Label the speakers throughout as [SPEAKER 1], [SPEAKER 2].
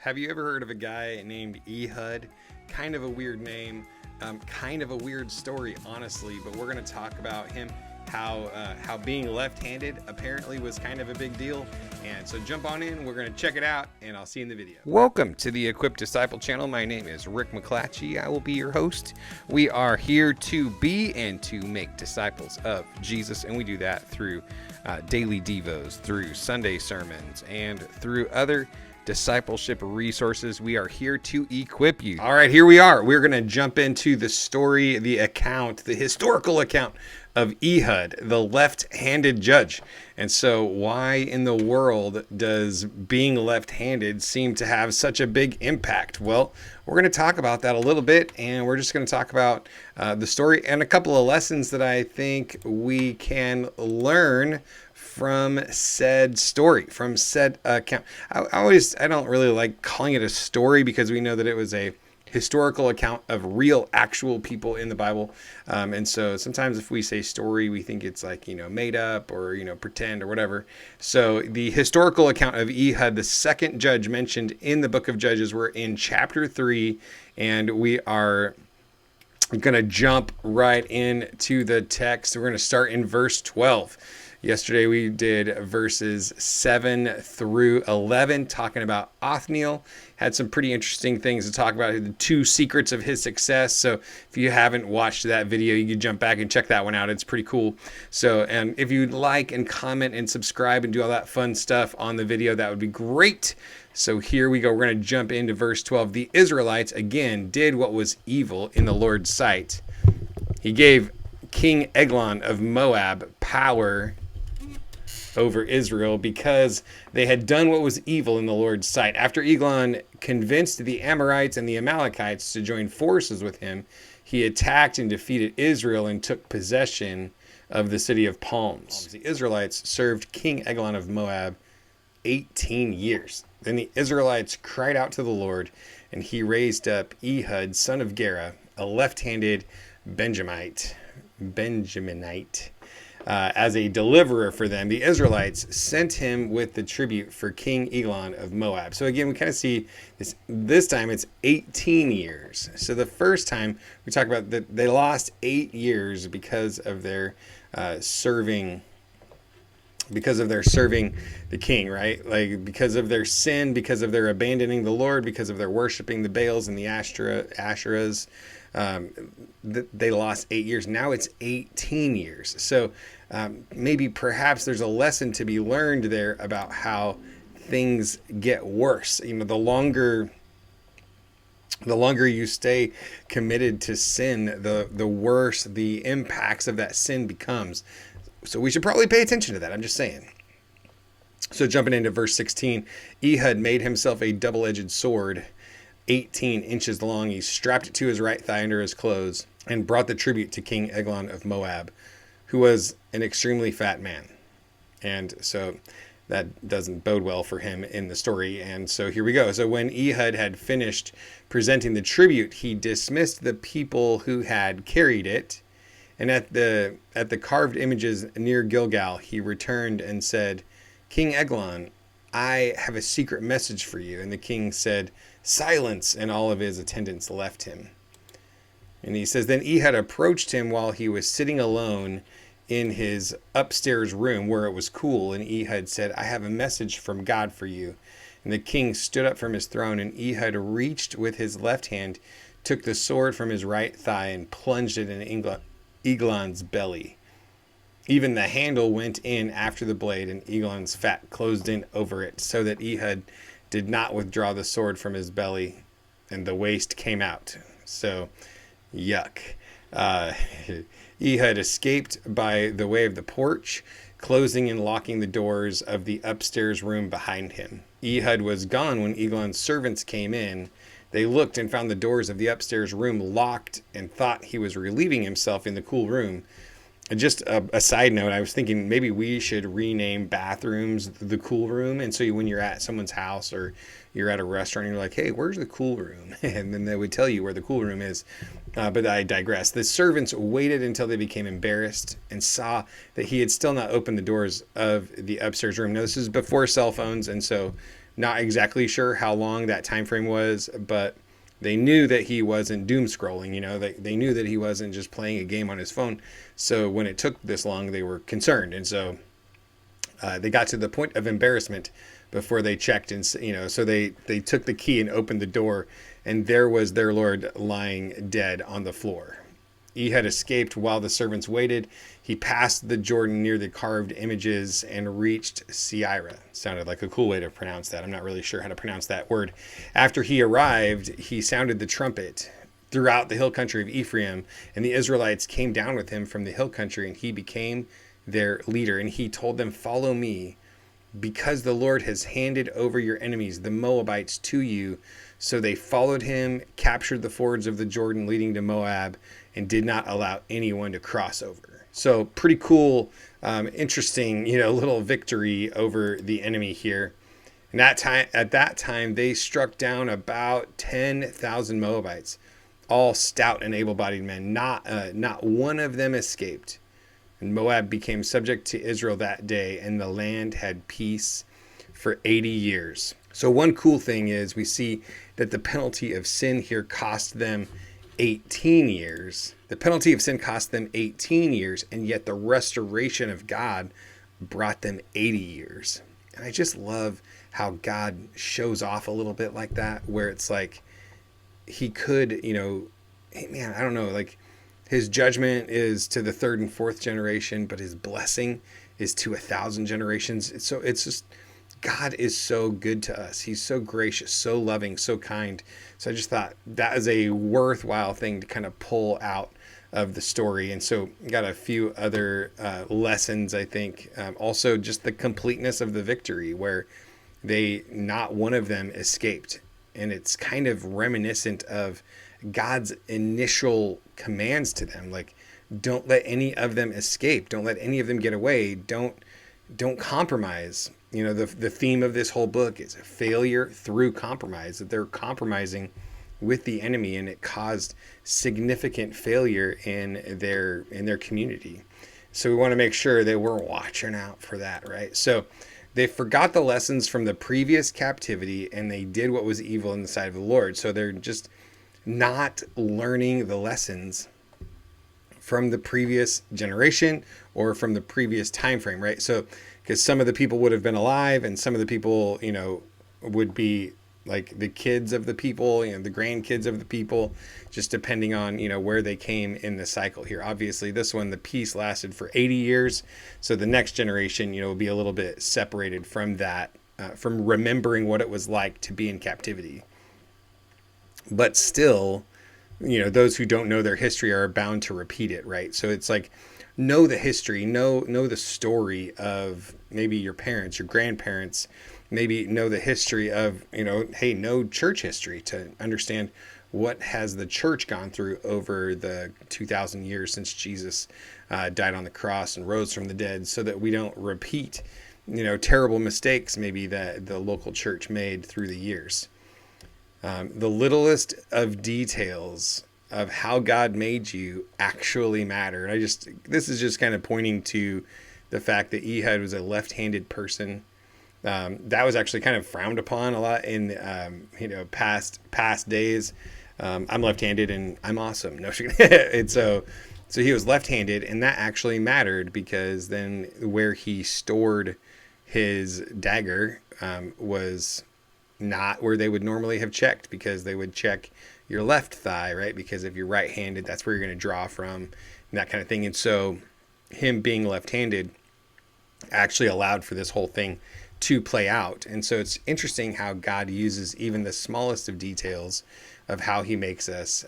[SPEAKER 1] Have you ever heard of a guy named Ehud? Kind of a weird name, kind of a weird story, honestly. But we're going to talk about him, how being left-handed apparently was kind of a big deal. And so jump on in. We're going to check it out, and I'll see you in the video. Welcome to the Equipped Disciple channel. My name is Rick McClatchy. I will be your host. We are here to be and to make disciples of Jesus, and we do that through daily devos, through Sunday sermons, and through other discipleship resources. We are here to equip you. All right, here we are. We're going to jump into the story, the account, the historical account of Ehud, the left-handed judge. And so why in the world does being left-handed seem to have such a big impact? Well, we're going to talk about that a little bit, and we're just going to talk about the story and a couple of lessons that I think we can learn from said story, from said account. I don't really like calling it a story because we know that it was a historical account of real, actual people in the Bible. And so sometimes if we say story, we think it's like, made up or, pretend or whatever. So the historical account of Ehud, the second judge mentioned in the book of Judges, we're in chapter 3, and we are going to jump right into the text. We're going to start in verse 12. Yesterday we did verses 7 through 11, talking about Othniel. Had some pretty interesting things to talk about, the 2 secrets of his success. So if you haven't watched that video, you can jump back and check that one out. It's pretty cool. So, and if you'd like and comment and subscribe and do all that fun stuff on the video, that would be great. So here we go. We're going to jump into verse 12. The Israelites, again, did what was evil in the Lord's sight. He gave King Eglon of Moab power over Israel because they had done what was evil in the Lord's sight. After Eglon convinced the Amorites and the Amalekites to join forces with him, he attacked and defeated Israel and took possession of the city of Palms. The Israelites served King Eglon of Moab 18 years. Then the Israelites cried out to the Lord, and he raised up Ehud, son of Gera, a left-handed Benjaminite, as a deliverer for them. The Israelites sent him with the tribute for King Eglon of Moab. So again, we kind of see this time it's 18 years. So the first time we talk about that they lost 8 years because of their serving the king, right? Like because of their sin, because of their abandoning the Lord, because of their worshiping the Baals and the Asherahs. They lost 8 years. Now it's 18 years. So maybe perhaps there's a lesson to be learned there about how things get worse. The longer you stay committed to sin, the worse the impacts of that sin becomes. So we should probably pay attention to that. I'm just saying. So jumping into verse 16, Ehud made himself a double-edged sword, 18 inches long. He strapped it to his right thigh under his clothes and brought the tribute to King Eglon of Moab, who was an extremely fat man. And so that doesn't bode well for him in the story. And so here we go. So when Ehud had finished presenting the tribute, he dismissed the people who had carried it. And at the carved images near Gilgal, he returned and said, King Eglon, I have a secret message for you. And the king said, silence, and all of his attendants left him. And he says, then Ehud approached him while he was sitting alone in his upstairs room where it was cool. And Ehud said, I have a message from God for you. And the king stood up from his throne, and Ehud reached with his left hand, took the sword from his right thigh, and plunged it in Eglon's belly. Even the handle went in after the blade, and Eglon's fat closed in over it, so that Ehud did not withdraw the sword from his belly, and the waist came out. So, yuck. Ehud escaped by the way of the porch, closing and locking the doors of the upstairs room behind him. Ehud was gone when Eglon's servants came in. They looked and found the doors of the upstairs room locked and thought he was relieving himself in the cool room. And just a side note, I was thinking maybe we should rename bathrooms the cool room. And so when you're at someone's house or you're at a restaurant, and you're like, hey, where's the cool room? And then they would tell you where the cool room is. But I digress. The servants waited until they became embarrassed and saw that he had still not opened the doors of the upstairs room. Now, this is before cell phones, and so Not exactly sure how long that time frame was, but they knew that he wasn't doom scrolling. They knew that he wasn't just playing a game on his phone. So when it took this long, they were concerned. And so they got to the point of embarrassment before they checked. And, so they took the key and opened the door, and there was their Lord lying dead on the floor. Ehud escaped while the servants waited. He passed the Jordan near the carved images and reached Seirah. Sounded like a cool way to pronounce that. I'm not really sure how to pronounce that word. After he arrived, he sounded the trumpet throughout the hill country of Ephraim, and the Israelites came down with him from the hill country, and he became their leader. And he told them, "Follow me, because the Lord has handed over your enemies, the Moabites, to you." So they followed him, captured the fords of the Jordan leading to Moab, and did not allow anyone to cross over. So pretty cool, interesting, little victory over the enemy here. And at that time, they struck down about 10,000 Moabites, all stout and able-bodied men. Not one of them escaped. And Moab became subject to Israel that day, and the land had peace for 80 years. So one cool thing is we see that the penalty of sin here cost them 18 years. The penalty of sin cost them 18 years, and yet the restoration of God brought them 80 years. And I just love how God shows off a little bit like that, where it's like he could, hey man, I don't know, like his judgment is to the third and fourth generation, but his blessing is to 1,000 generations. So it's just, God is so good to us. He's so gracious, so loving, so kind. So I just thought that is a worthwhile thing to kind of pull out of the story. And so got a few other lessons, I think. Also just the completeness of the victory, where not one of them escaped. And it's kind of reminiscent of God's initial commands to them. Like, don't let any of them escape. Don't let any of them get away. Don't compromise. The theme of this whole book is failure through compromise, that they're compromising with the enemy, and it caused significant failure in their community. So we want to make sure that we're watching out for that, right? So they forgot the lessons from the previous captivity, and they did what was evil in the sight of the Lord. So they're just not learning the lessons from the previous generation or from the previous time frame, right? So because some of the people would have been alive, and some of the people, would be like the kids of the people, the grandkids of the people, just depending on, where they came in the cycle here. Obviously, this one, the peace lasted for 80 years. So the next generation, will be a little bit separated from that, from remembering what it was like to be in captivity. But still, those who don't know their history are bound to repeat it, right? So it's like, know the history, know the story of maybe your parents, your grandparents, maybe know the history of, know church history to understand what has the church gone through over the 2,000 years since Jesus died on the cross and rose from the dead, so that we don't repeat, terrible mistakes maybe that the local church made through the years. The littlest of details of how God made you actually matter. And this is just kind of pointing to the fact that Ehud was a left-handed person. That was actually kind of frowned upon a lot in, past days. I'm left-handed and I'm awesome. No, and so he was left-handed, and that actually mattered, because then where he stored his dagger was not where they would normally have checked, because they would check your left thigh, right? Because if you're right-handed, that's where you're going to draw from, and that kind of thing. And so him being left-handed actually allowed for this whole thing to play out. And so it's interesting how God uses even the smallest of details of how he makes us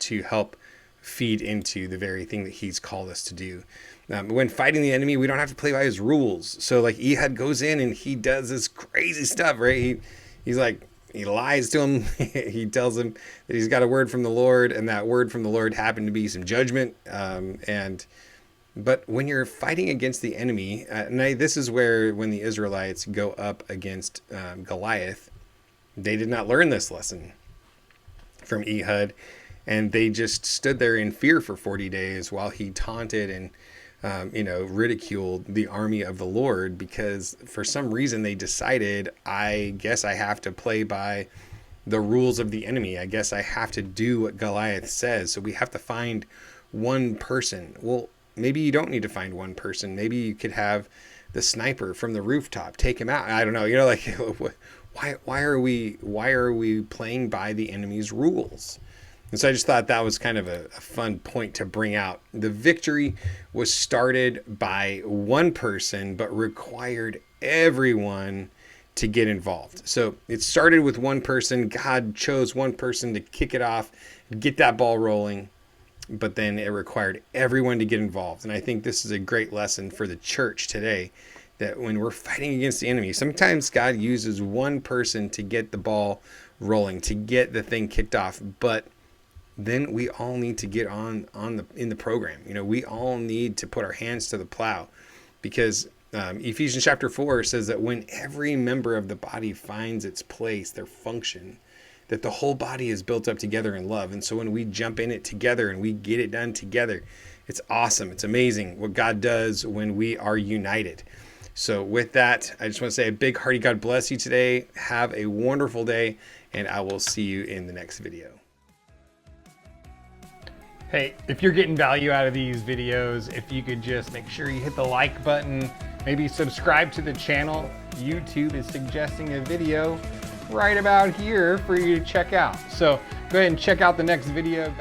[SPEAKER 1] to help feed into the very thing that he's called us to do. When fighting the enemy, we don't have to play by his rules. So like Ehud goes in and he does this crazy stuff, right? He's like, he lies to him. He tells him that he's got a word from the Lord, and that word from the Lord happened to be some judgment. But when you're fighting against the enemy, this is where when the Israelites go up against Goliath, they did not learn this lesson from Ehud, and they just stood there in fear for 40 days while he taunted and ridiculed the army of the Lord because for some reason they decided, I guess I have to play by the rules of the enemy. I guess I have to do what Goliath says. So we have to find one person. Well, maybe you don't need to find one person. Maybe you could have the sniper from the rooftop take him out. I don't know. Why are we playing by the enemy's rules? And so I just thought that was kind of a fun point to bring out. The victory was started by one person, but required everyone to get involved. So it started with one person. God chose one person to kick it off, get that ball rolling, but then it required everyone to get involved. And I think this is a great lesson for the church today, that when we're fighting against the enemy, sometimes God uses one person to get the ball rolling, to get the thing kicked off, but then we all need to get in the program. We all need to put our hands to the plow, because Ephesians chapter 4 says that when every member of the body finds its place, their function, that the whole body is built up together in love. And so when we jump in it together and we get it done together, it's awesome. It's amazing what God does when we are united. So with that, I just want to say a big hearty God bless you today. Have a wonderful day, and I will see you in the next video.
[SPEAKER 2] Hey, if you're getting value out of these videos, if you could just make sure you hit the like button, maybe subscribe to the channel. YouTube is suggesting a video right about here for you to check out. So go ahead and check out the next video.